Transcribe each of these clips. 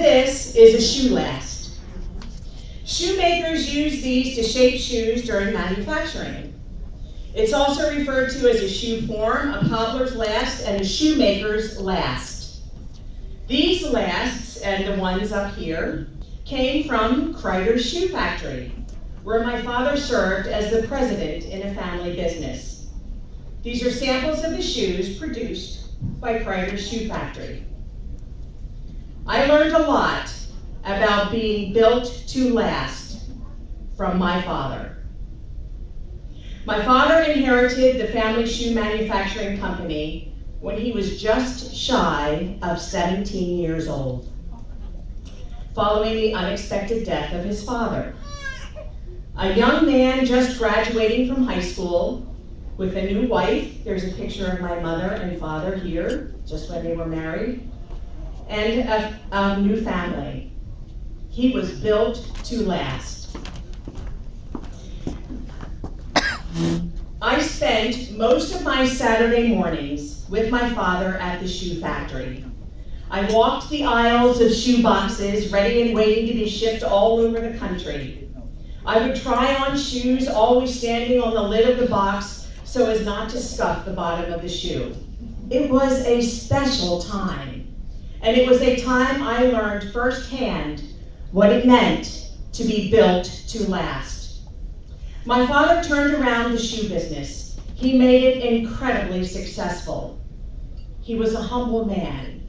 This is a shoe last. Shoemakers use these to shape shoes during manufacturing. It's also referred to as a shoe form, a cobbler's last, and a shoemaker's last. These lasts, and the ones up here, came from Kreider Shoe Factory, where my father served as the president in a family business. These are samples of the shoes produced by Kreider Shoe Factory. I learned a lot about being built to last from my father. My father inherited the family shoe manufacturing company when he was just shy of 17 years old, following the unexpected death of his father. A young man just graduating from high school with a new wife. There's a picture of my mother and father here, just when they were married, and a new family. He was built to last. I spent most of my Saturday mornings with my father at the shoe factory. I walked the aisles of shoe boxes, ready and waiting to be shipped all over the country. I would try on shoes, always standing on the lid of the box so as not to scuff the bottom of the shoe. It was a special time, and it was a time I learned firsthand what it meant to be built to last. My father turned around the shoe business. He made it incredibly successful. He was a humble man.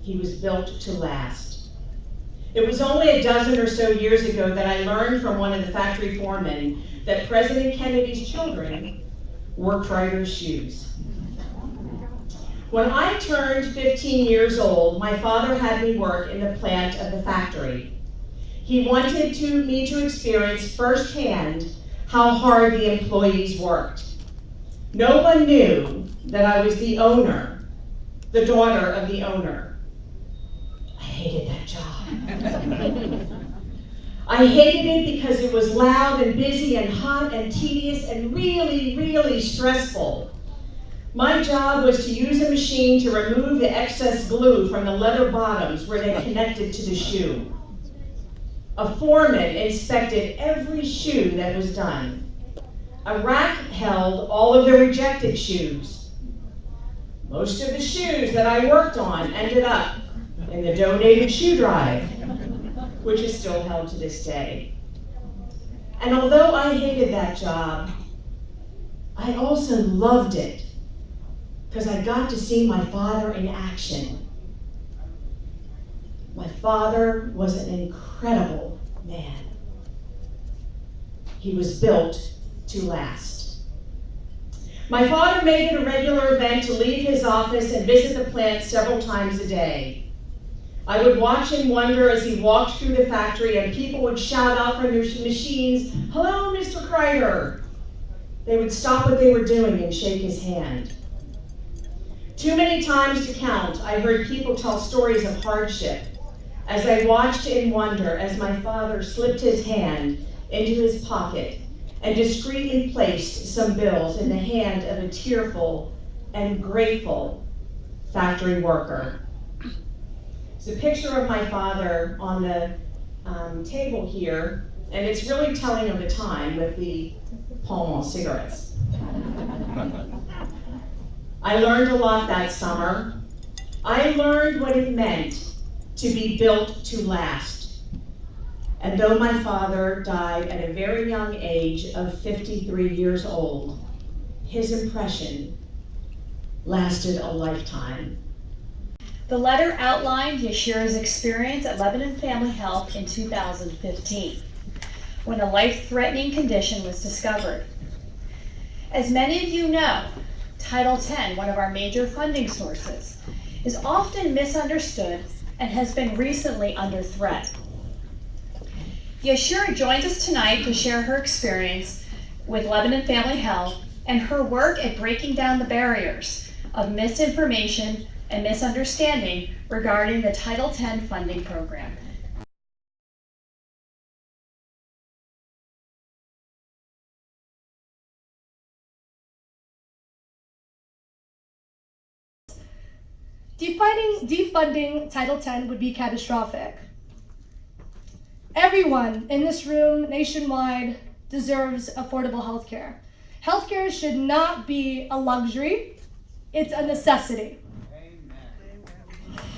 He was built to last. It was only a dozen or so years ago that I learned from one of the factory foremen that President Kennedy's children wore Kreider shoes. When I turned 15 years old, my father had me work in the plant of the factory. He wanted me to experience firsthand how hard the employees worked. No one knew that I was the owner, the daughter of the owner. I hated that job. I hated it because it was loud and busy and hot and tedious and really, really stressful. My job was to use a machine to remove the excess glue from the leather bottoms where they connected to the shoe. A foreman inspected every shoe that was done. A rack held all of the rejected shoes. Most of the shoes that I worked on ended up in the donated shoe drive, which is still held to this day. And although I hated that job, I also loved it because I got to see my father in action. My father was an incredible man. He was built to last. My father made it a regular event to leave his office and visit the plant several times a day. I would watch and wonder as he walked through the factory and people would shout out from their machines, "Hello, Mr. Kreider." They would stop what they were doing and shake his hand. Too many times to count, I heard people tell stories of hardship as I watched in wonder as my father slipped his hand into his pocket and discreetly placed some bills in the hand of a tearful and grateful factory worker. There's a picture of my father on the table here, and it's really telling of the time with the Palm cigarettes. I learned a lot that summer. I learned what it meant to be built to last. And though my father died at a very young age of 53 years old, his impression lasted a lifetime. The letter outlined Yashira's experience at Lebanon Family Health in 2015, when a life-threatening condition was discovered. As many of you know, Title X, one of our major funding sources, is often misunderstood and has been recently under threat. Yashira joins us tonight to share her experience with Lebanon Family Health and her work at breaking down the barriers of misinformation and misunderstanding regarding the Title X funding program. Defunding Title X would be catastrophic. Everyone in this room nationwide deserves affordable health care. Healthcare should not be a luxury, it's a necessity.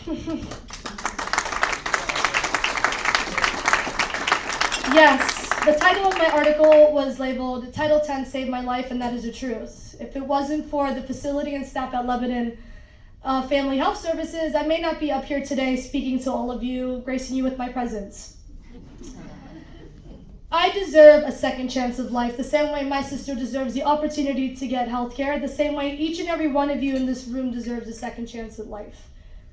Amen. Yes, the title of my article was labeled Title X Saved My Life, and that is the truth. If it wasn't for the facility and staff at Lebanon Family Health Services, I may not be up here today speaking to all of you, gracing you with my presence. I deserve a second chance of life, the same way my sister deserves the opportunity to get health care, the same way each and every one of you in this room deserves a second chance at life.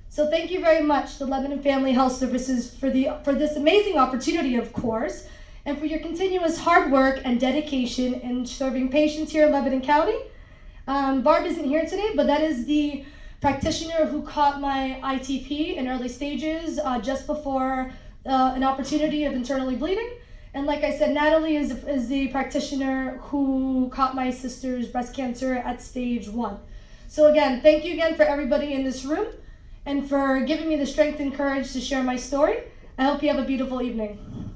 So thank you very much to Lebanon Family Health Services for this amazing opportunity, of course, and for your continuous hard work and dedication in serving patients here in Lebanon County. Barb isn't here today, but that is the practitioner who caught my ITP in early stages just before an opportunity of internally bleeding. And like I said, Natalie is the practitioner who caught my sister's breast cancer at stage 1. So again, thank you again for everybody in this room and for giving me the strength and courage to share my story. I hope you have a beautiful evening.